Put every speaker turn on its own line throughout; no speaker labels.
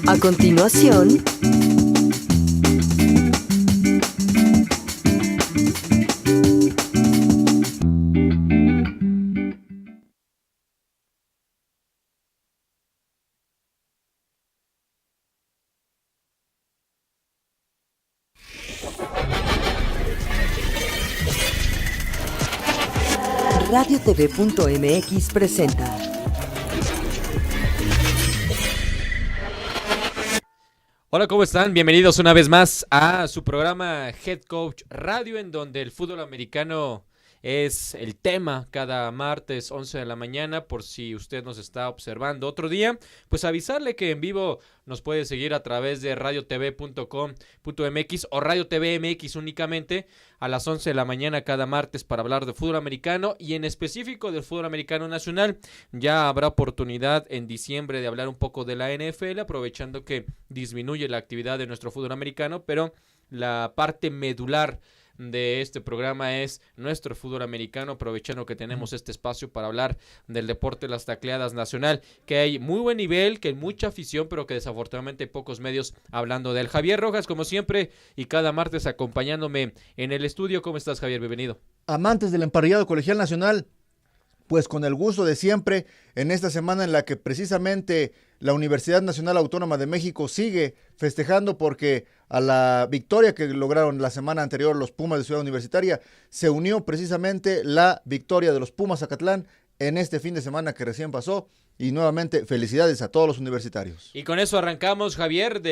A continuación, RadioTV.mx presenta
Hola, ¿cómo están? Bienvenidos una vez más a su programa Head Coach Radio, en donde el fútbol americano es el tema cada martes 11 de la mañana. Por si usted nos está observando otro día, pues avisarle que en vivo nos puede seguir a través de radiotv.com.mx o Radio TV MX únicamente a las 11 de la mañana cada martes para hablar de fútbol americano y en específico del fútbol americano nacional. Ya habrá oportunidad en diciembre de hablar un poco de la NFL, aprovechando que disminuye la actividad de nuestro fútbol americano, pero la parte medular de este programa es nuestro fútbol americano, aprovechando que tenemos este espacio para hablar del deporte de las tacleadas nacional, que hay muy buen nivel, que hay mucha afición, pero que desafortunadamente hay pocos medios hablando de él. Javier Rojas, como siempre, y cada martes acompañándome en el estudio. ¿Cómo estás, Javier? Bienvenido.
Amantes del emparrillado colegial nacional, pues con el gusto de siempre, en esta semana en la que precisamente la Universidad Nacional Autónoma de México sigue festejando porque a la victoria que lograron la semana anterior los Pumas de Ciudad Universitaria se unió precisamente la victoria de los Pumas Zacatlán en este fin de semana que recién pasó. Y nuevamente felicidades a todos los universitarios.
Y con eso arrancamos, Javier,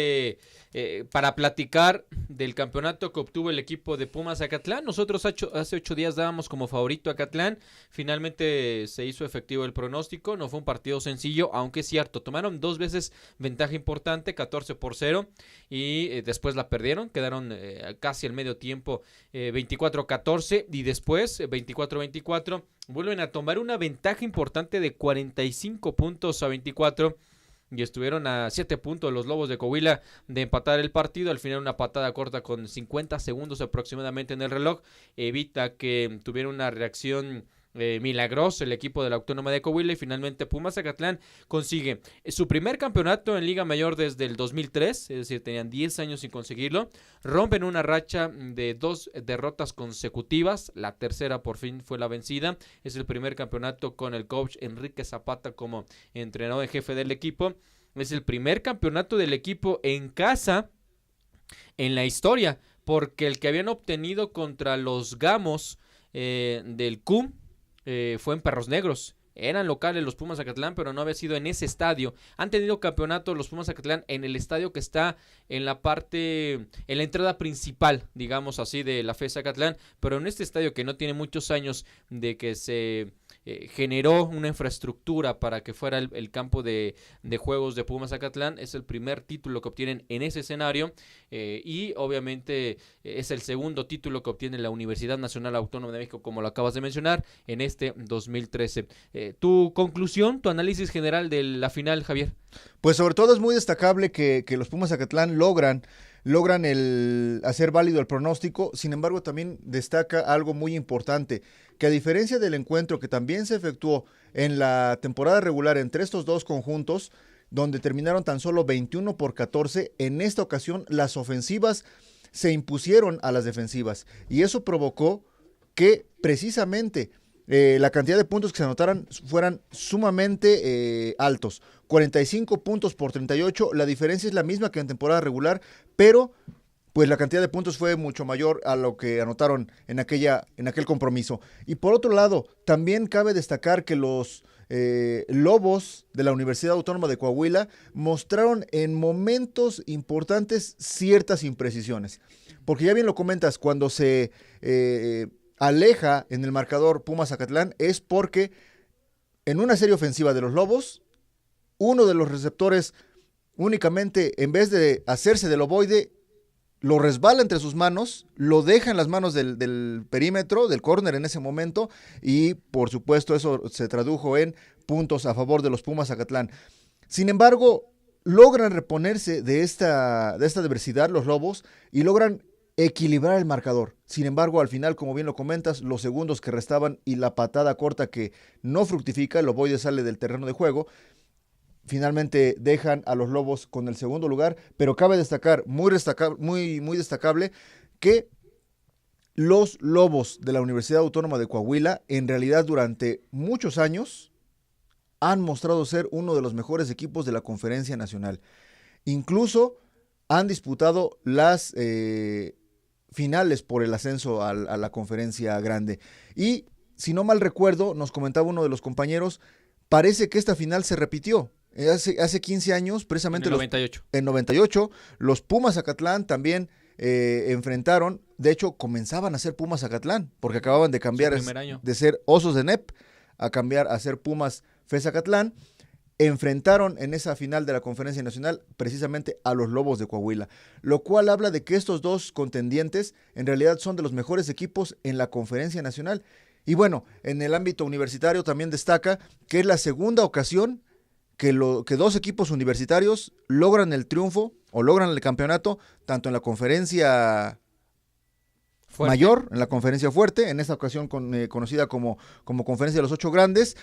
para platicar del campeonato que obtuvo el equipo de Pumas Zacatlán. Nosotros hace 8 días dábamos como favorito a Zacatlán. Finalmente se hizo efectivo el pronóstico. No fue un partido sencillo, aunque es cierto. Tomaron 2 veces ventaja importante, 14-0, y después la perdieron. Quedaron casi al medio tiempo 24-14 y después 24-24. Vuelven a tomar una ventaja importante de 45-24 y estuvieron a 7 puntos los Lobos de Coahuila de empatar el partido. Al final una patada corta con 50 segundos aproximadamente en el reloj evita que tuviera una reacción milagroso el equipo de la Autónoma de Coahuila, y finalmente Pumas Zacatlán consigue su primer campeonato en Liga Mayor desde el 2003, es decir, tenían 10 años sin conseguirlo. Rompen una racha de 2 derrotas consecutivas, la tercera por fin fue la vencida. Es el primer campeonato con el coach Enrique Zapata como entrenador en jefe del equipo. Es el primer campeonato del equipo en casa en la historia, porque el que habían obtenido contra los Gamos del CUM fue en Perros Negros. Eran locales los Pumas Zacatlán, pero no había sido en ese estadio. Han tenido campeonato los Pumas Zacatlán en el estadio que está en la entrada principal, digamos así, de la FES Zacatlán, pero en este estadio que no tiene muchos años de que se generó una infraestructura para que fuera el campo de juegos de Pumas Zacatlán. Es el primer título que obtienen en ese escenario, y obviamente es el segundo título que obtiene la Universidad Nacional Autónoma de México, como lo acabas de mencionar, en este 2013. Tu conclusión, tu análisis general de la final, Javier.
Pues sobre todo es muy destacable que los Pumas Zacatlán logran el hacer válido el pronóstico. Sin embargo, también destaca algo muy importante, que a diferencia del encuentro que también se efectuó en la temporada regular entre estos dos conjuntos, donde terminaron tan solo 21-14, en esta ocasión las ofensivas se impusieron a las defensivas, y eso provocó que precisamente la cantidad de puntos que se anotaran fueran sumamente altos. 45 puntos por 38, la diferencia es la misma que en temporada regular, pero pues la cantidad de puntos fue mucho mayor a lo que anotaron en aquel compromiso. Y por otro lado, también cabe destacar que los Lobos de la Universidad Autónoma de Coahuila mostraron en momentos importantes ciertas imprecisiones, porque ya bien lo comentas, cuando se aleja en el marcador Pumas Zacatlán es porque en una serie ofensiva de los Lobos, uno de los receptores únicamente, en vez de hacerse del ovoide, lo resbala entre sus manos, lo deja en las manos del perímetro, del córner en ese momento, y por supuesto eso se tradujo en puntos a favor de los Pumas Zacatlán. Sin embargo, logran reponerse de esta adversidad los Lobos y logran equilibrar el marcador. Sin embargo, al final, como bien lo comentas, los segundos que restaban y la patada corta que no fructifica, el ovoide sale del terreno de juego, finalmente dejan a los Lobos con el segundo lugar, pero cabe destacar, muy destacable, que los Lobos de la Universidad Autónoma de Coahuila, en realidad durante muchos años, han mostrado ser uno de los mejores equipos de la Conferencia Nacional. Incluso han disputado las finales por el ascenso a la Conferencia Grande. Y, si no mal recuerdo, nos comentaba uno de los compañeros, parece que esta final se repitió. Hace 15 años, precisamente
En el 98.
En 98, los Pumas Acatlán también enfrentaron, de hecho comenzaban a ser Pumas Acatlán, porque acababan de cambiar de ser Osos de NEP a cambiar a ser Pumas FES Acatlán. Enfrentaron en esa final de la Conferencia Nacional precisamente a los Lobos de Coahuila, lo cual habla de que estos dos contendientes en realidad son de los mejores equipos en la Conferencia Nacional. Y bueno, en el ámbito universitario también destaca que es la segunda ocasión que dos equipos universitarios logran el triunfo o logran el campeonato, tanto en la Conferencia Mayor, en la Conferencia Fuerte, en esta ocasión conocida como Conferencia de los 8 Grandes,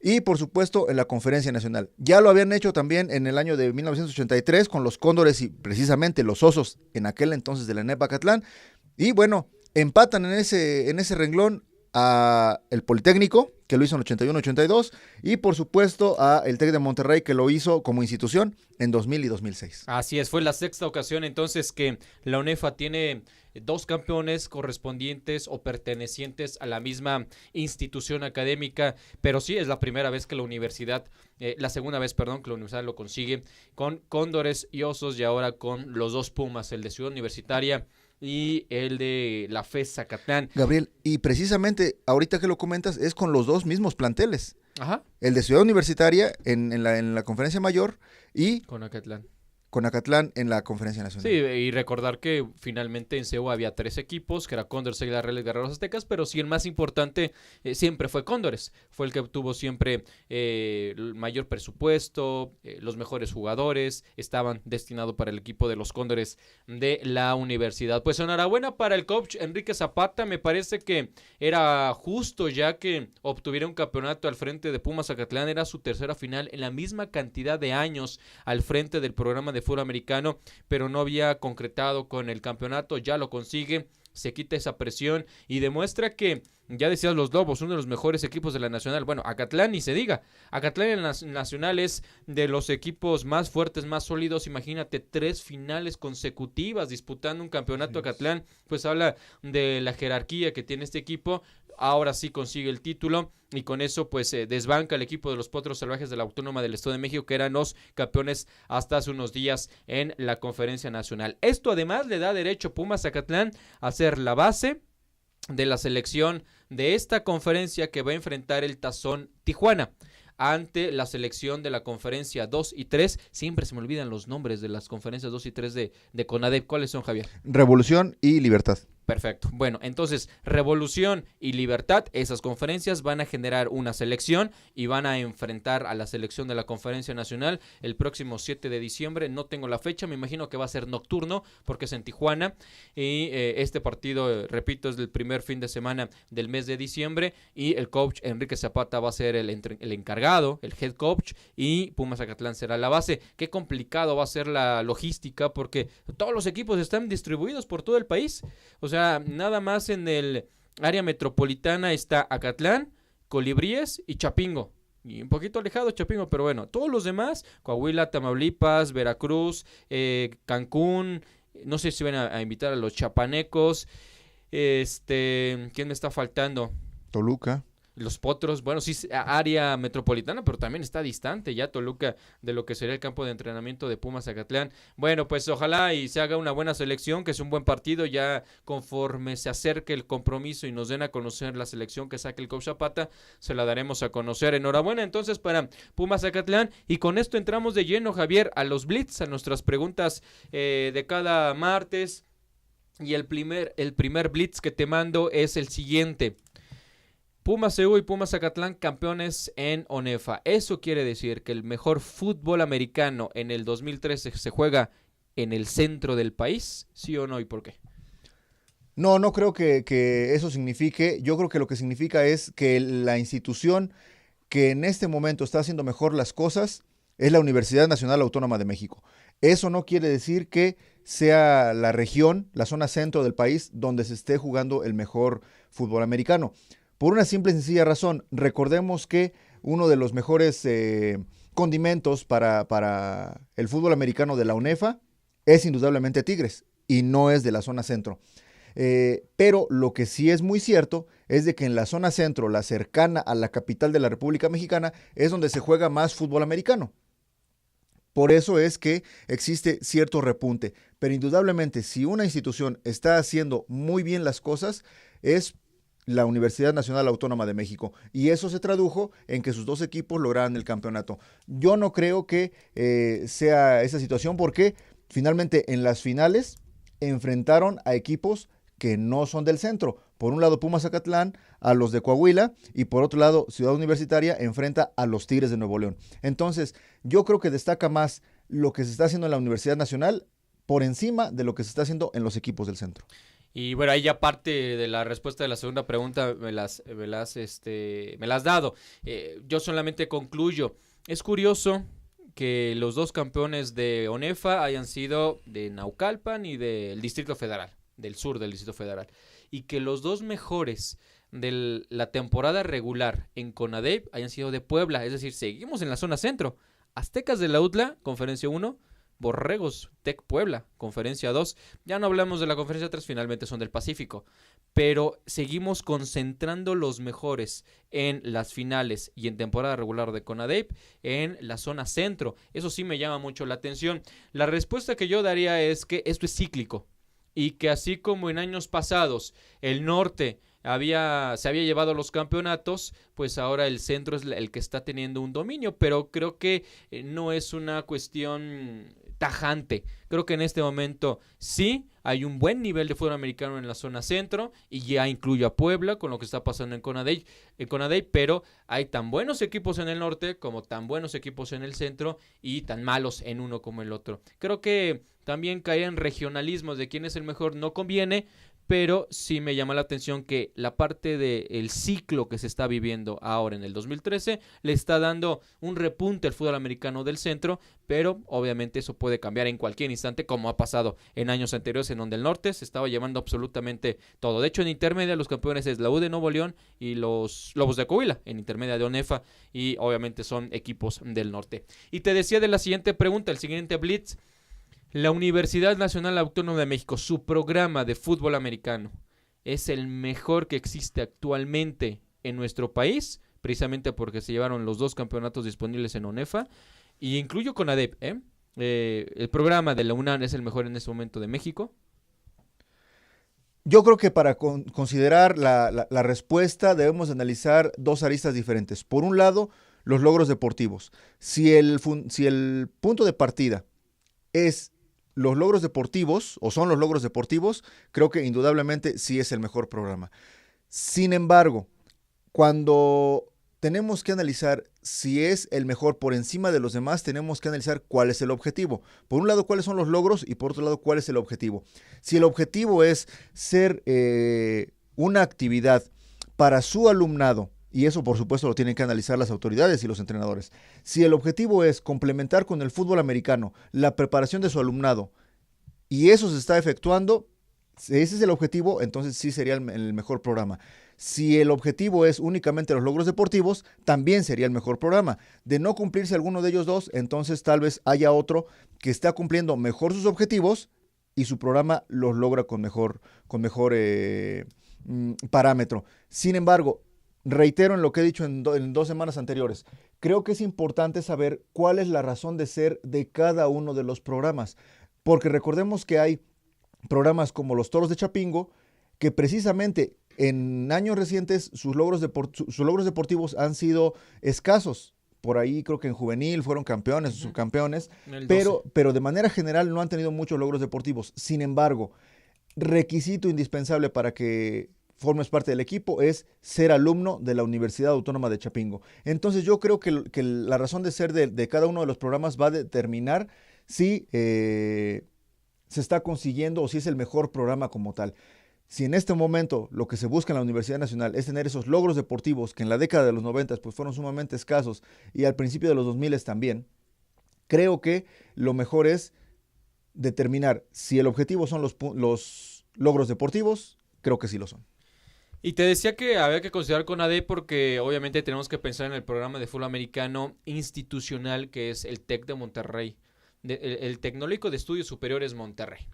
y por supuesto en la Conferencia Nacional. Ya lo habían hecho también en el año de 1983 con los Cóndores y precisamente los Osos en aquel entonces de la NEP Acatlán. Y bueno, empatan en ese renglón a el Politécnico, que lo hizo en 81-82, y por supuesto a el TEC de Monterrey, que lo hizo como institución en 2000 y 2006.
Así es, fue la sexta ocasión entonces que la UNEFA tiene dos campeones correspondientes o pertenecientes a la misma institución académica, pero sí es la primera vez que la universidad, la segunda vez, perdón, que la universidad lo consigue con Cóndores y Osos, y ahora con los dos Pumas, el de Ciudad Universitaria y el de la FES Acatlán.
Gabriel, y precisamente ahorita que lo comentas es con los dos mismos planteles.
Ajá.
El de Ciudad Universitaria en la Conferencia Mayor y
con Acatlán
en la Conferencia Nacional.
Sí, y recordar que finalmente en CEU había 3 equipos, que era Cóndores, Águilas Reales, Guerreros Aztecas, pero sí el más importante siempre fue Cóndores. Fue el que obtuvo siempre el mayor presupuesto, los mejores jugadores, estaban destinados para el equipo de los Cóndores de la universidad. Pues enhorabuena para el coach Enrique Zapata, me parece que era justo ya que obtuviera un campeonato al frente de Pumas Acatlán, era su tercera final en la misma cantidad de años al frente del programa de fútbol americano, pero no había concretado con el campeonato, ya lo consigue, se quita esa presión y demuestra que, ya decías, los Lobos, uno de los mejores equipos de la Nacional. Bueno, Acatlán ni se diga, Acatlán en la Nacional es de los equipos más fuertes, más sólidos. Imagínate, 3 finales consecutivas disputando un campeonato. Acatlán, pues habla de la jerarquía que tiene este equipo. Ahora sí consigue el título y con eso pues desbanca el equipo de los Potros Salvajes de la Autónoma del Estado de México, que eran los campeones hasta hace unos días en la Conferencia Nacional. Esto además le da derecho a Pumas Acatlán a ser la base de la selección de esta conferencia que va a enfrentar el Tazón Tijuana ante la selección de la conferencia 2 y 3. Siempre se me olvidan los nombres de las conferencias 2 y 3 de CONADEP. ¿Cuáles son, Javier?
Revolución y Libertad.
Perfecto. Bueno, entonces, Revolución y Libertad, esas conferencias van a generar una selección y van a enfrentar a la selección de la Conferencia Nacional el próximo 7 de diciembre. No tengo la fecha, me imagino que va a ser nocturno porque es en Tijuana. Y este partido, repito, es el primer fin de semana del mes de diciembre. Y el coach Enrique Zapata va a ser el encargado, el head coach, y Pumas Acatlán será la base. Qué complicado va a ser la logística porque todos los equipos están distribuidos por todo el país. O sea, nada más en el área metropolitana está Acatlán, Colibríes y Chapingo. Y un poquito alejado Chapingo, pero bueno, todos los demás, Coahuila, Tamaulipas, Veracruz, Cancún, no sé si van a invitar a los chapanecos, ¿quién me está faltando?
Toluca.
Los Potros, bueno, sí, área metropolitana, pero también está distante ya Toluca de lo que sería el campo de entrenamiento de Pumas Acatlán. Bueno, pues ojalá y se haga una buena selección, que es un buen partido, ya conforme se acerque el compromiso y nos den a conocer la selección que saque el coach Zapata, se la daremos a conocer. Enhorabuena entonces para Pumas Acatlán, y con esto entramos de lleno, Javier, a los Blitz, a nuestras preguntas de cada martes, y el primer Blitz que te mando es el siguiente. Pumas CU y Pumas Acatlán campeones en ONEFA. ¿Eso quiere decir que el mejor fútbol americano en el 2013 se juega en el centro del país? ¿Sí o no? ¿Y por qué?
No creo que eso signifique. Yo creo que lo que significa es que la institución que en este momento está haciendo mejor las cosas es la Universidad Nacional Autónoma de México. Eso no quiere decir que sea la región, la zona centro del país, donde se esté jugando el mejor fútbol americano. Por una simple y sencilla razón, recordemos que uno de los mejores condimentos para el fútbol americano de la UNEFA es indudablemente Tigres, y no es de la zona centro. Pero lo que sí es muy cierto es de que en la zona centro, la cercana a la capital de la República Mexicana, es donde se juega más fútbol americano. Por eso es que existe cierto repunte. Pero indudablemente, si una institución está haciendo muy bien las cosas, es la Universidad Nacional Autónoma de México. Y eso se tradujo en que sus dos equipos lograran el campeonato. Yo no creo que sea esa situación, porque finalmente en las finales enfrentaron a equipos que no son del centro. Por un lado Pumas Zacatlán a los de Coahuila, y por otro lado Ciudad Universitaria enfrenta a los Tigres de Nuevo León. Entonces yo creo que destaca más lo que se está haciendo en la Universidad Nacional por encima de lo que se está haciendo en los equipos del centro.
Y bueno, ahí ya parte de la respuesta de la segunda pregunta me las has dado. Yo solamente concluyo. Es curioso que los dos campeones de ONEFA hayan sido de Naucalpan y del Distrito Federal, del sur del Distrito Federal, y que los dos mejores de la temporada regular en CONADEP hayan sido de Puebla. Es decir, seguimos en la zona centro. Aztecas de la UTLA, Conferencia 1, Borregos, Tec Puebla, Conferencia 2. Ya no hablamos de la Conferencia 3, finalmente son del Pacífico. Pero seguimos concentrando los mejores en las finales y en temporada regular de CONADEP en la zona centro. Eso sí me llama mucho la atención. La respuesta que yo daría es que esto es cíclico, y que así como en años pasados el norte se había llevado los campeonatos, pues ahora el centro es el que está teniendo un dominio, pero creo que no es una cuestión tajante. Creo que en este momento sí hay un buen nivel de fútbol americano en la zona centro, y ya incluyo a Puebla con lo que está pasando en CONADEP, pero hay tan buenos equipos en el norte como tan buenos equipos en el centro, y tan malos en uno como el otro. Creo que también caer en regionalismos de quién es el mejor no conviene, pero sí me llama la atención que la parte del ciclo que se está viviendo ahora en el 2013 le está dando un repunte al fútbol americano del centro, pero obviamente eso puede cambiar en cualquier instante, como ha pasado en años anteriores en donde el norte se estaba llevando absolutamente todo. De hecho, en intermedia los campeones es la U de Nuevo León y los Lobos de Coahuila, en intermedia de ONEFA, y obviamente son equipos del norte. Y te decía de la siguiente pregunta, el siguiente blitz. La Universidad Nacional Autónoma de México, su programa de fútbol americano, ¿es el mejor que existe actualmente en nuestro país? Precisamente porque se llevaron los dos campeonatos disponibles en ONEFA, y incluyo CONADEP. El programa de la UNAM es el mejor en este momento de México.
Yo creo que para considerar la respuesta debemos analizar dos aristas diferentes. Por un lado, los logros deportivos. Si el punto de partida es los logros deportivos, o son los logros deportivos, creo que indudablemente sí es el mejor programa. Sin embargo, cuando tenemos que analizar si es el mejor por encima de los demás, tenemos que analizar cuál es el objetivo. Por un lado, cuáles son los logros, y por otro lado, cuál es el objetivo. Si el objetivo es ser una actividad para su alumnado, y eso por supuesto lo tienen que analizar las autoridades y los entrenadores. Si el objetivo es complementar con el fútbol americano la preparación de su alumnado, y eso se está efectuando, si ese es el objetivo, entonces sí sería el mejor programa. Si el objetivo es únicamente los logros deportivos, también sería el mejor programa. De no cumplirse alguno de ellos dos, entonces tal vez haya otro que está cumpliendo mejor sus objetivos y su programa los logra con mejor parámetro. Sin embargo, reitero en lo que he dicho en 2 semanas anteriores, creo que es importante saber cuál es la razón de ser de cada uno de los programas, porque recordemos que hay programas como los Toros de Chapingo, que precisamente en años recientes sus logros deportivos han sido escasos. Por ahí creo que en juvenil fueron campeones o subcampeones, pero de manera general no han tenido muchos logros deportivos. Sin embargo, requisito indispensable para que formes parte del equipo es ser alumno de la Universidad Autónoma de Chapingo. Entonces yo creo que la razón de ser de cada uno de los programas va a determinar si se está consiguiendo o si es el mejor programa como tal. Si en este momento lo que se busca en la Universidad Nacional es tener esos logros deportivos que en la década de los 90 pues fueron sumamente escasos, y al principio de los 2000 también, Creo que lo mejor es determinar si el objetivo son los logros deportivos, creo que sí lo son.
Y te decía que había que considerar CONADE porque obviamente tenemos que pensar en el programa de fútbol americano institucional que es el TEC de Monterrey, el Tecnológico de Estudios Superiores Monterrey,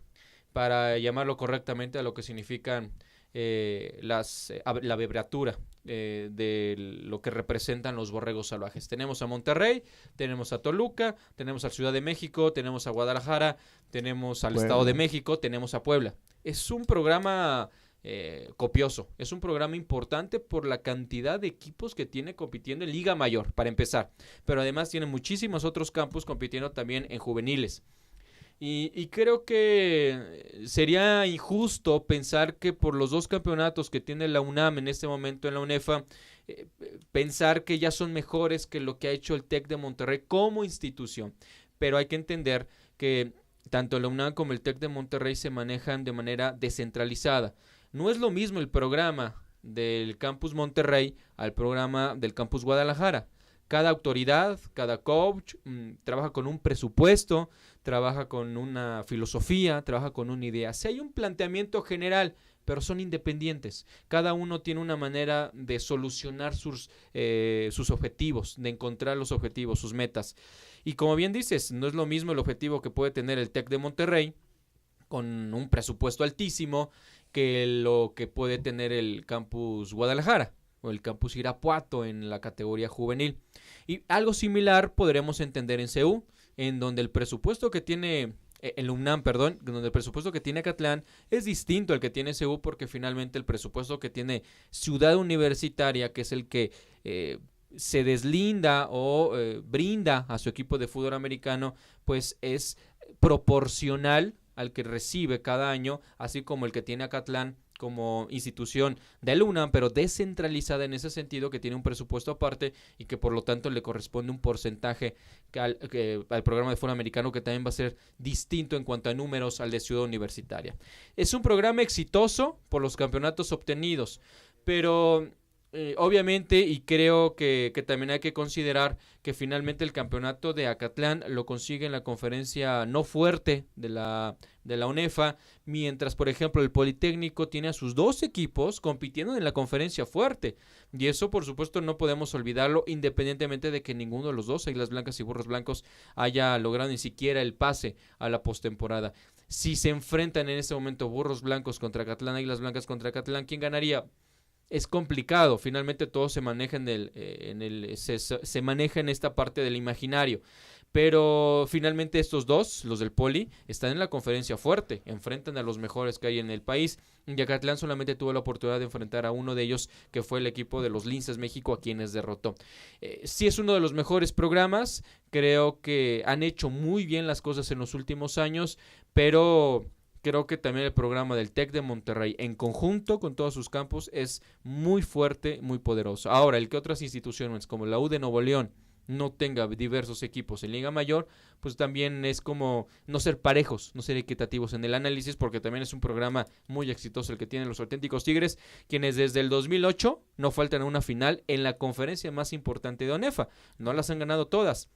para llamarlo correctamente a lo que significan la abreviatura de lo que representan los borregos salvajes. Tenemos a Monterrey, tenemos a Toluca, tenemos a Ciudad de México, tenemos a Guadalajara, tenemos al Estado de México, tenemos a Puebla. Es un programa copioso, es un programa importante por la cantidad de equipos que tiene compitiendo en Liga Mayor, para empezar, pero además tiene muchísimos otros campus compitiendo también en juveniles. Y creo que sería injusto pensar que por los 2 campeonatos que tiene la UNAM en este momento en la UNEFA, pensar que ya son mejores que lo que ha hecho el TEC de Monterrey como institución. Pero hay que entender que tanto la UNAM como el TEC de Monterrey se manejan de manera descentralizada. No es lo mismo el programa del Campus Monterrey al programa del Campus Guadalajara. Cada autoridad, cada coach trabaja con un presupuesto, trabaja con una filosofía, trabaja con una idea. Sí hay un planteamiento general, pero son independientes. Cada uno tiene una manera de solucionar sus objetivos, de encontrar los objetivos, sus metas. Y como bien dices, no es lo mismo el objetivo que puede tener el TEC de Monterrey con un presupuesto altísimo que lo que puede tener el Campus Guadalajara o el Campus Irapuato en la categoría juvenil. Y algo similar podremos entender en CU, en donde el presupuesto que tiene el UNAM, perdón, donde el presupuesto que tiene Acatlán es distinto al que tiene CU, porque finalmente el presupuesto que tiene Ciudad Universitaria, que es el que se deslinda o brinda a su equipo de fútbol americano, pues es proporcional al que recibe cada año, así como el que tiene Acatlán como institución de la UNAM, pero descentralizada en ese sentido, que tiene un presupuesto aparte y que por lo tanto le corresponde un porcentaje al programa de fútbol americano, que también va a ser distinto en cuanto a números al de Ciudad Universitaria. Es un programa exitoso por los campeonatos obtenidos, pero obviamente, y creo que también hay que considerar que finalmente el campeonato de Acatlán lo consigue en la conferencia no fuerte de la UNEFA, mientras por ejemplo el Politécnico tiene a sus 2 equipos compitiendo en la conferencia fuerte, y eso por supuesto no podemos olvidarlo, independientemente de que ninguno de los 2, Águilas Blancas y Burros Blancos, haya logrado ni siquiera el pase a la postemporada. Si se enfrentan en este momento Burros Blancos contra Acatlán, Águilas Blancas contra Acatlán, ¿quién ganaría? Es complicado, finalmente todo se maneja se maneja en esta parte del imaginario, pero finalmente estos 2, los del Poli, están en la conferencia fuerte, enfrentan a los mejores que hay en el país, y Acatlán solamente tuvo la oportunidad de enfrentar a uno de ellos, que fue el equipo de los Linces México, a quienes derrotó. Sí es uno de los mejores programas, creo que han hecho muy bien las cosas en los últimos años, pero creo que también el programa del TEC de Monterrey, en conjunto con todos sus campos, es muy fuerte, muy poderoso. Ahora, el que otras instituciones como la U de Nuevo León no tenga diversos equipos en Liga Mayor, pues también es como no ser parejos, no ser equitativos en el análisis, porque también es un programa muy exitoso el que tienen los auténticos Tigres, quienes desde el 2008 no faltan a una final en la conferencia más importante de ONEFA. No las han ganado todas,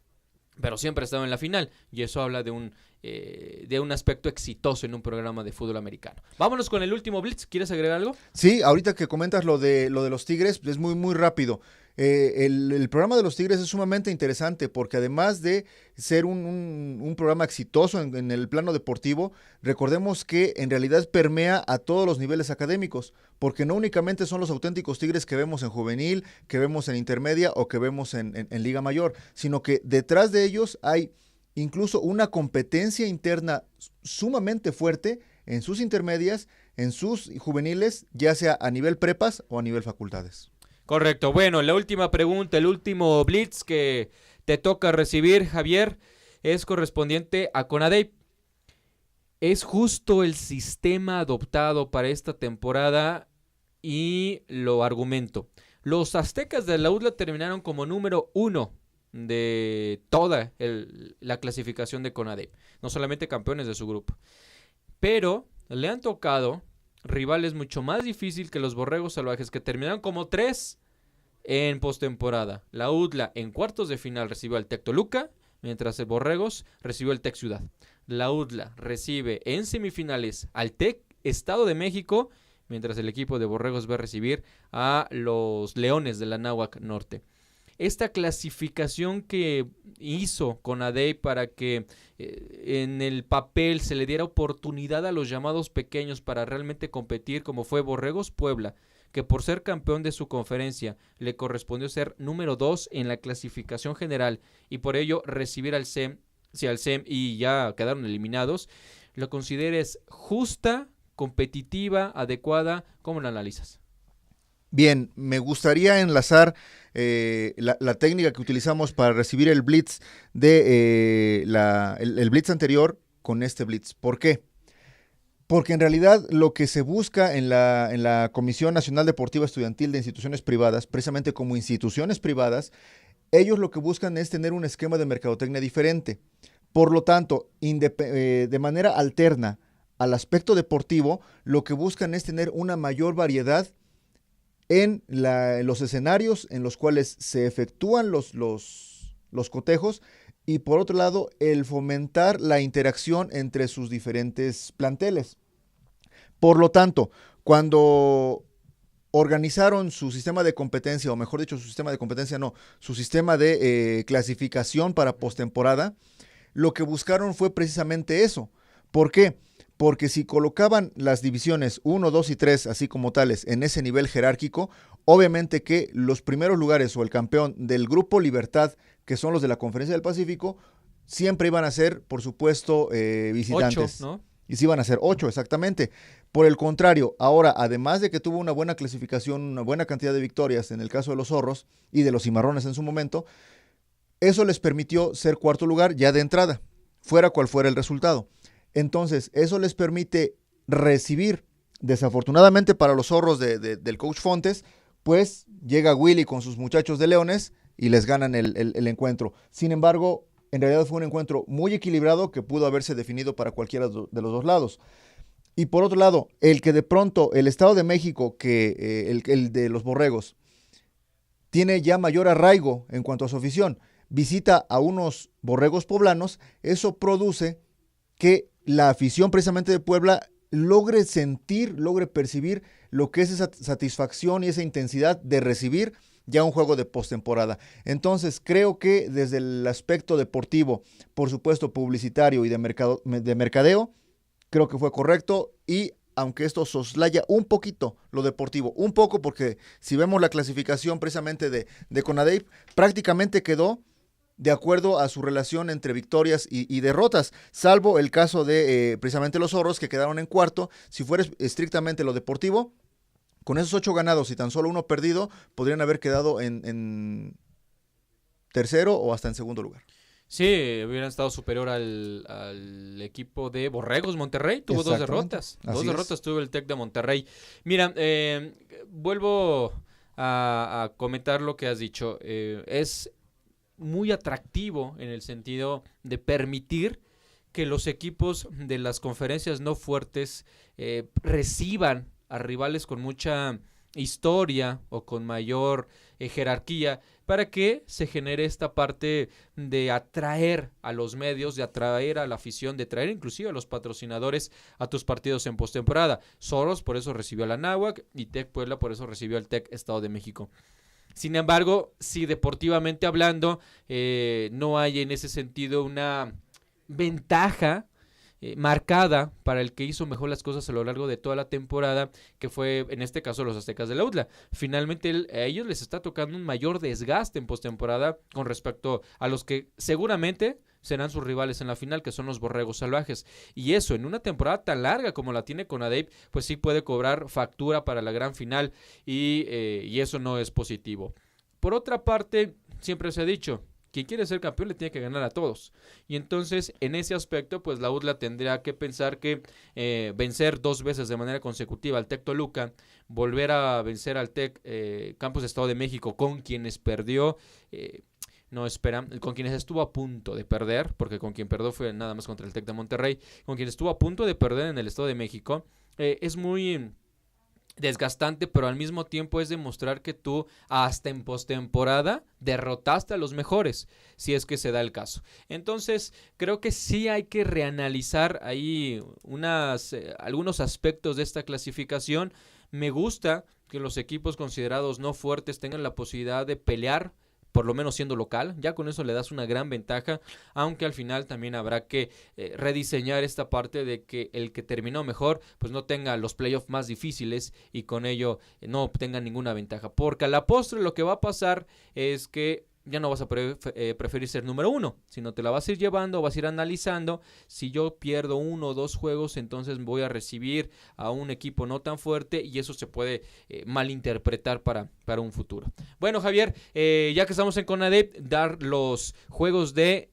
pero siempre ha estado en la final, y eso habla de un aspecto exitoso en un programa de fútbol americano. Vámonos con el último Blitz. ¿Quieres agregar algo?
Sí, ahorita que comentas lo de los Tigres, es muy rápido. El programa de los Tigres es sumamente interesante porque además de ser un programa exitoso en el plano deportivo, recordemos que en realidad permea a todos los niveles académicos, porque no únicamente son los auténticos Tigres que vemos en juvenil, que vemos en intermedia o que vemos en Liga Mayor, sino que detrás de ellos hay incluso una competencia interna sumamente fuerte en sus intermedias, en sus juveniles, ya sea a nivel prepas o a nivel facultades.
Correcto. Bueno, la última pregunta, el último Blitz que te toca recibir, Javier, es correspondiente a CONADEIP. ¿Es justo el sistema adoptado para esta temporada? Y lo argumento. Los aztecas de la UDLA terminaron como número 1 de toda la clasificación de CONADEIP, no solamente campeones de su grupo, pero le han tocado rivales mucho más difíciles que los Borregos Salvajes, que terminaron como 3 en postemporada. La UDLA en cuartos de final recibió al TEC Toluca, mientras el Borregos recibió el TEC Ciudad. La UDLA recibe en semifinales al TEC Estado de México, mientras el equipo de Borregos va a recibir a los Leones de la Anáhuac Norte. Esta clasificación que hizo CONADEIP para que en el papel se le diera oportunidad a los llamados pequeños para realmente competir, como fue Borregos Puebla, que por ser campeón de su conferencia le correspondió ser número 2 en la clasificación general y por ello recibir al SEM, y ya quedaron eliminados, ¿lo consideres justa, competitiva, adecuada? ¿Cómo la analizas?
Bien, me gustaría enlazar la técnica que utilizamos para recibir el blitz el blitz anterior con este blitz. ¿Por qué? Porque en realidad lo que se busca en la Comisión Nacional Deportiva Estudiantil de Instituciones Privadas, precisamente como instituciones privadas, ellos lo que buscan es tener un esquema de mercadotecnia diferente. Por lo tanto, de manera alterna al aspecto deportivo, lo que buscan es tener una mayor variedad en los escenarios en los cuales se efectúan los cotejos y por otro lado el fomentar la interacción entre sus diferentes planteles. Por lo tanto, cuando organizaron su sistema de competencia, o mejor dicho, su sistema de clasificación para postemporada, lo que buscaron fue precisamente eso. ¿Por qué? Porque si colocaban las divisiones 1, 2 y 3, así como tales, en ese nivel jerárquico, obviamente que los primeros lugares o el campeón del Grupo Libertad, que son los de la Conferencia del Pacífico, siempre iban a ser, por supuesto, visitantes.
8, ¿no?
Y sí iban a ser 8, exactamente. Por el contrario, ahora, además de que tuvo una buena clasificación, una buena cantidad de victorias en el caso de los Zorros y de los Cimarrones en su momento, eso les permitió ser cuarto lugar ya de entrada, fuera cual fuera el resultado. Entonces, eso les permite recibir, desafortunadamente para los Zorros del coach Fontes, pues llega Willy con sus muchachos de Leones y les ganan el encuentro. Sin embargo, en realidad fue un encuentro muy equilibrado que pudo haberse definido para cualquiera de los dos lados. Y por otro lado, el que de pronto el Estado de México, el de los Borregos, tiene ya mayor arraigo en cuanto a su afición, visita a unos Borregos poblanos, eso produce que la afición precisamente de Puebla logre percibir lo que es esa satisfacción y esa intensidad de recibir ya un juego de postemporada. Entonces creo que desde el aspecto deportivo, por supuesto publicitario y de mercadeo, creo que fue correcto y aunque esto soslaya un poquito lo deportivo, un poco porque si vemos la clasificación precisamente de CONADEIP, prácticamente quedó de acuerdo a su relación entre victorias y derrotas, salvo el caso de precisamente los Zorros que quedaron en cuarto. Si fuera estrictamente lo deportivo, con esos 8 ganados y tan solo 1 perdido, podrían haber quedado en tercero o hasta en segundo lugar.
Sí, hubieran estado superior al equipo de Borregos Monterrey. Tuvo 2 derrotas. Dos derrotas tuvo el TEC de Monterrey. Mira, vuelvo a comentar lo que has dicho. Es muy atractivo en el sentido de permitir que los equipos de las conferencias no fuertes reciban a rivales con mucha historia o con mayor jerarquía para que se genere esta parte de atraer a los medios, de atraer a la afición, de traer inclusive a los patrocinadores a tus partidos en postemporada. Zorros por eso recibió a la Anáhuac y TEC Puebla por eso recibió al TEC Estado de México. Sin embargo, si deportivamente hablando, no hay en ese sentido una ventaja marcada para el que hizo mejor las cosas a lo largo de toda la temporada, que fue en este caso los Aztecas de la UDLA. Finalmente a ellos les está tocando un mayor desgaste en postemporada con respecto a los que seguramente serán sus rivales en la final, que son los Borregos Salvajes. Y eso, en una temporada tan larga como la tiene CONADEIP, pues sí puede cobrar factura para la gran final y eso no es positivo. Por otra parte, siempre se ha dicho, quien quiere ser campeón le tiene que ganar a todos. Y entonces, en ese aspecto, pues la UDLA tendrá que pensar que vencer 2 veces de manera consecutiva al TEC Toluca, volver a vencer al TEC Campus Estado de México, con quienes perdió... no esperan, con quienes estuvo a punto de perder, porque con quien perdió fue nada más contra el TEC de Monterrey, con quien estuvo a punto de perder en el Estado de México, es muy desgastante, pero al mismo tiempo es demostrar que tú hasta en postemporada derrotaste a los mejores, si es que se da el caso. Entonces, creo que sí hay que reanalizar ahí algunos aspectos de esta clasificación. Me gusta que los equipos considerados no fuertes tengan la posibilidad de pelear, por lo menos siendo local, ya con eso le das una gran ventaja, aunque al final también habrá que rediseñar esta parte de que el que terminó mejor pues no tenga los playoffs más difíciles y con ello no obtenga ninguna ventaja, porque a la postre lo que va a pasar es que ya no vas a preferir ser número 1, sino te la vas a ir llevando, vas a ir analizando. Si yo pierdo 1 o 2 juegos, entonces voy a recibir a un equipo no tan fuerte y eso se puede malinterpretar para un futuro. Bueno, Javier, ya que estamos en CONADEP, dar los juegos de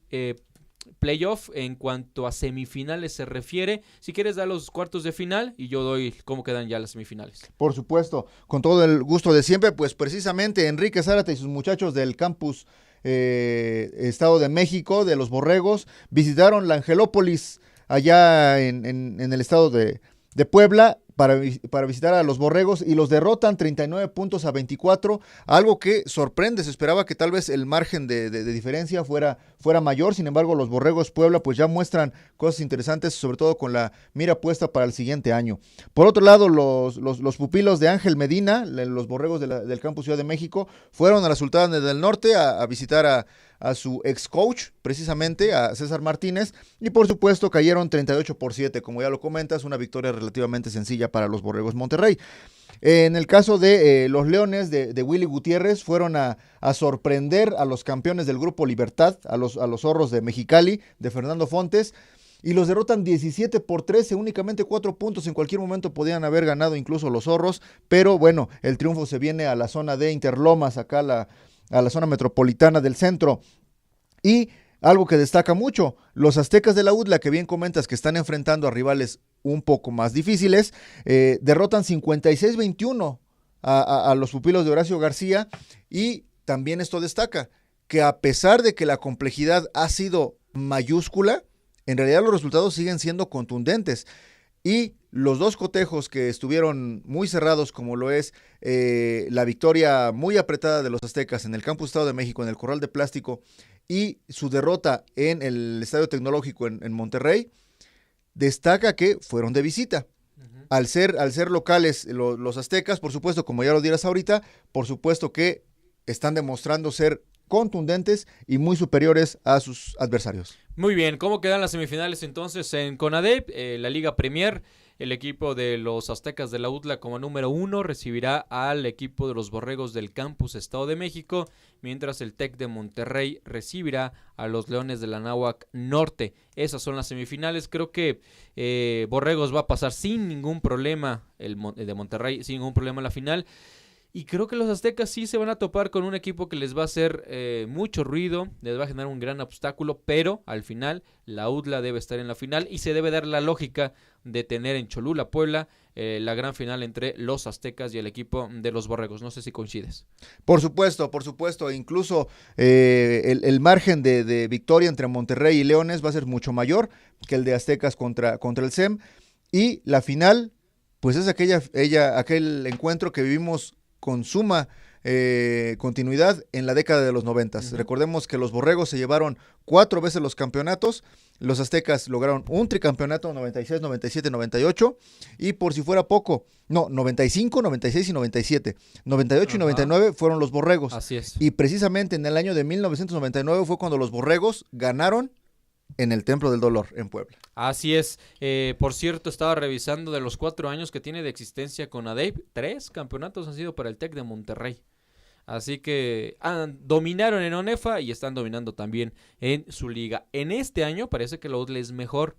playoff en cuanto a semifinales se refiere. Si quieres dar los cuartos de final y yo doy cómo quedan ya las semifinales.
Por supuesto, con todo el gusto de siempre, pues precisamente Enrique Zárate y sus muchachos del campus Estado de México, de los Borregos, visitaron la Angelópolis allá en el estado de Puebla para visitar a los Borregos y los derrotan 39 puntos a 24, algo que sorprende. Se esperaba que tal vez el margen de diferencia fuera mayor. Sin embargo, los Borregos Puebla pues ya muestran cosas interesantes, sobre todo con la mira puesta para el siguiente año. Por otro lado, los pupilos de Ángel Medina, los Borregos del campus Ciudad de México, fueron a la Sultana del Norte a visitar a su ex coach, precisamente a César Martínez, y por supuesto cayeron 38-7, como ya lo comentas, una victoria relativamente sencilla para los Borregos Monterrey. En el caso de los Leones de Willy Gutiérrez, fueron a sorprender a los campeones del Grupo Libertad, a los Zorros de Mexicali, de Fernando Fontes, y los derrotan 17-13, únicamente 4 puntos. En cualquier momento podían haber ganado incluso los Zorros, pero bueno, el triunfo se viene a la zona de Interlomas, acá a la zona metropolitana del centro. Y algo que destaca mucho, los Aztecas de la UDLA, que bien comentas que están enfrentando a rivales un poco más difíciles, derrotan 56-21 a los pupilos de Horacio García. Y también esto destaca que a pesar de que la complejidad ha sido mayúscula, en realidad los resultados siguen siendo contundentes. Y los dos cotejos que estuvieron muy cerrados, como lo es la victoria muy apretada de los Aztecas en el Campus Estado de México, en el Corral de Plástico, y su derrota en el Estadio Tecnológico en Monterrey, destaca que fueron de visita. Uh-huh. Al ser locales los Aztecas, por supuesto, como ya lo dirás ahorita, por supuesto que están demostrando ser contundentes y muy superiores a sus adversarios.
Muy bien, ¿cómo quedan las semifinales entonces en CONADEP? La Liga Premier, el equipo de los Aztecas de la UDLA como número 1 recibirá al equipo de los Borregos del Campus Estado de México, mientras el TEC de Monterrey recibirá a los Leones de la Anáhuac Norte. Esas son las semifinales. Creo que Borregos va a pasar sin ningún problema, el de Monterrey sin ningún problema en la final. Y creo que los Aztecas sí se van a topar con un equipo que les va a hacer mucho ruido, les va a generar un gran obstáculo, pero al final la UDLA debe estar en la final y se debe dar la lógica de tener en Cholula, Puebla, la gran final entre los Aztecas y el equipo de los Borregos. No sé si coincides.
Por supuesto. Incluso el margen de victoria entre Monterrey y Leones va a ser mucho mayor que el de Aztecas contra el CEM. Y la final, pues es aquel encuentro que vivimos con suma continuidad en la década de los 90. Uh-huh. Recordemos que los Borregos se llevaron 4 veces los campeonatos, los Aztecas lograron un tricampeonato 96, 97, 98 y por si fuera poco, 95, 96 y 97. 98 uh-huh. y 99 fueron los Borregos.
Así es.
Y precisamente en el año de 1999 fue cuando los Borregos ganaron en el Templo del Dolor, en Puebla.
Así es. Por cierto, estaba revisando de los 4 años que tiene de existencia CONADEP, 3 campeonatos han sido para el TEC de Monterrey. Así que dominaron en ONEFA y están dominando también en su liga. En este año parece que la UDLA es mejor,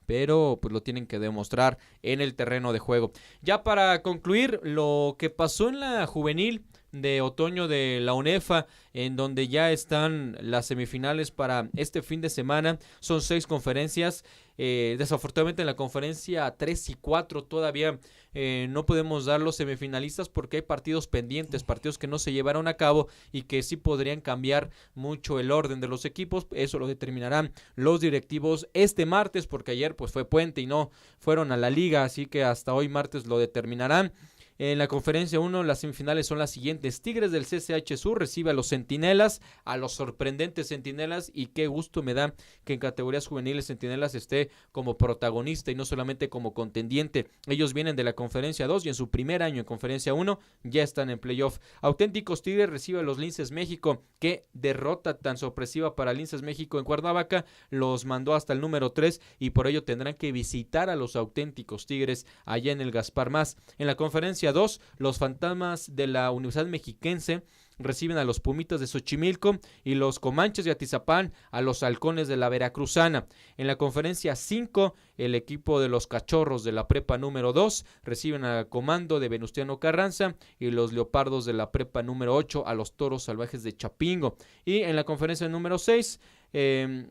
pero pues lo tienen que demostrar en el terreno de juego. Ya para concluir, lo que pasó en la juvenil de otoño de la UNEFA, en donde ya están las semifinales para este fin de semana, son 6 conferencias. Desafortunadamente en la conferencia 3 y 4 todavía no podemos dar los semifinalistas porque hay partidos pendientes, partidos que no se llevaron a cabo y que sí podrían cambiar mucho el orden de los equipos. Eso lo determinarán los directivos este martes, porque ayer pues fue puente y no fueron a la liga, así que hasta hoy martes lo determinarán. En la conferencia 1, las semifinales son las siguientes. Tigres del CCH Sur recibe a los Centinelas, a los sorprendentes Centinelas, y qué gusto me da que en categorías juveniles Centinelas esté como protagonista y no solamente como contendiente. Ellos vienen de la conferencia 2 y en su primer año en conferencia 1 ya están en playoff. Auténticos Tigres recibe a los Linces México. Qué derrota tan sorpresiva para Linces México en Cuernavaca, los mandó hasta el número 3 y por ello tendrán que visitar a los Auténticos Tigres allá en el Gaspar Más. En la conferencia 2, los Fantasmas de la Universidad Mexiquense reciben a los Pumitas de Xochimilco y los Comanches de Atizapán a los Halcones de la Veracruzana. En la conferencia 5, el equipo de los Cachorros de la Prepa número 2 reciben al Comando de Venustiano Carranza y los Leopardos de la Prepa número 8 a los Toros Salvajes de Chapingo. Y en la conferencia número 6, me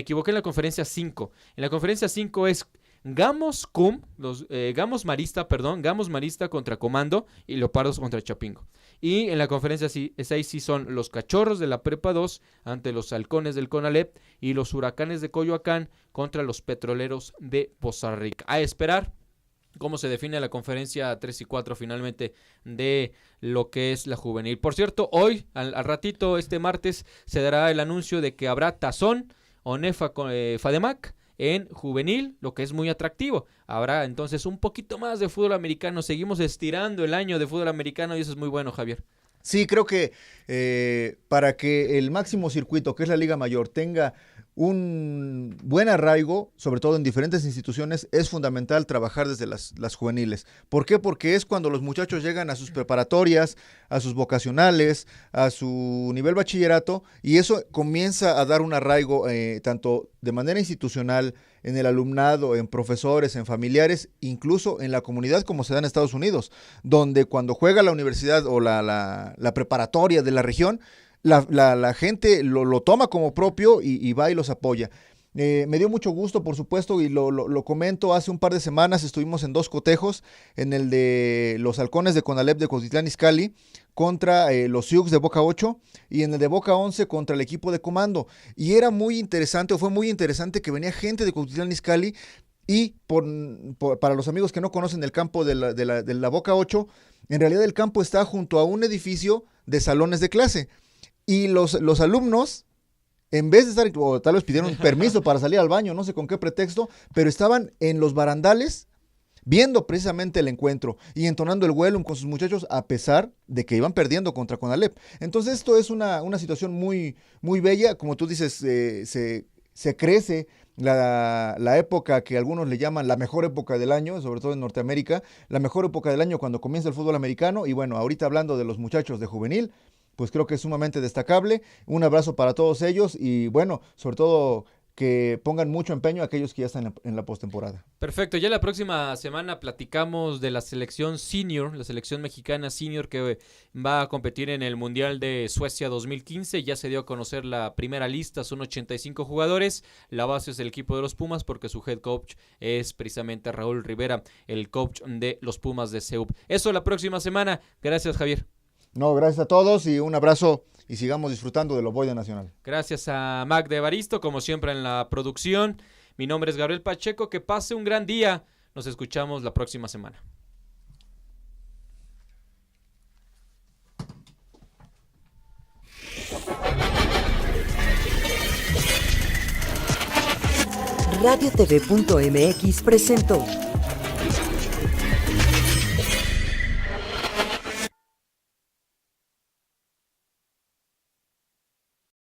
equivoqué en la conferencia 5. En la conferencia 5 es Gamos Marista contra Comando y Leopardos contra Chapingo. Y en la conferencia 6 sí son los Cachorros de la Prepa 2 ante los Halcones del CONALEP y los Huracanes de Coyoacán contra los Petroleros de Poza Rica. A esperar cómo se define la conferencia 3 y 4 finalmente de lo que es la juvenil. Por cierto, hoy, al ratito, este martes, se dará el anuncio de que habrá tazón ONEFA con FADEMAC en juvenil, lo que es muy atractivo. Habrá entonces un poquito más de fútbol americano. Seguimos estirando el año de fútbol americano y eso es muy bueno, Javier.
Sí, creo que para que el máximo circuito, que es la Liga Mayor, tenga un buen arraigo, sobre todo en diferentes instituciones, es fundamental trabajar desde las juveniles. ¿Por qué? Porque es cuando los muchachos llegan a sus preparatorias, a sus vocacionales, a su nivel bachillerato, y eso comienza a dar un arraigo tanto de manera institucional, en el alumnado, en profesores, en familiares, incluso en la comunidad, como se da en Estados Unidos, donde cuando juega la universidad o la preparatoria de la región, la gente lo toma como propio y va y los apoya. Me dio mucho gusto, por supuesto, y lo comento, hace un par de semanas estuvimos en 2 cotejos, en el de los Halcones de CONALEP de Cuautitlán Izcalli contra los Sioux de Boca 8 y en el de Boca 11 contra el equipo de Comando. Y era muy interesante, fue muy interesante que venía gente de Cuautitlán Izcalli y para los amigos que no conocen el campo de la Boca 8, en realidad el campo está junto a un edificio de salones de clase. Y los alumnos, en vez de estar, o tal vez pidieron permiso para salir al baño, no sé con qué pretexto, pero estaban en los barandales viendo precisamente el encuentro y entonando el Welum con sus muchachos a pesar de que iban perdiendo contra CONALEP. Entonces esto es una situación muy, muy bella, como tú dices, se crece la época que algunos le llaman la mejor época del año, sobre todo en Norteamérica, la mejor época del año cuando comienza el fútbol americano. Y bueno, ahorita hablando de los muchachos de juvenil, pues creo que es sumamente destacable. Un abrazo para todos ellos y bueno, sobre todo que pongan mucho empeño a aquellos que ya están en la postemporada.
Perfecto, ya la próxima semana platicamos de la selección senior, la selección mexicana senior que va a competir en el Mundial de Suecia 2015. Ya se dio a conocer la primera lista, son 85 jugadores. La base es el equipo de los Pumas porque su head coach es precisamente Raúl Rivera, el coach de los Pumas de CEUP. Eso la próxima semana. Gracias, Javier.
No, gracias a todos y un abrazo y sigamos disfrutando de lo Boya Nacional.
Gracias a Mac de Evaristo, como siempre en la producción. Mi nombre es Gabriel Pacheco, que pase un gran día. Nos escuchamos la próxima semana.
RadioTV.mx presentó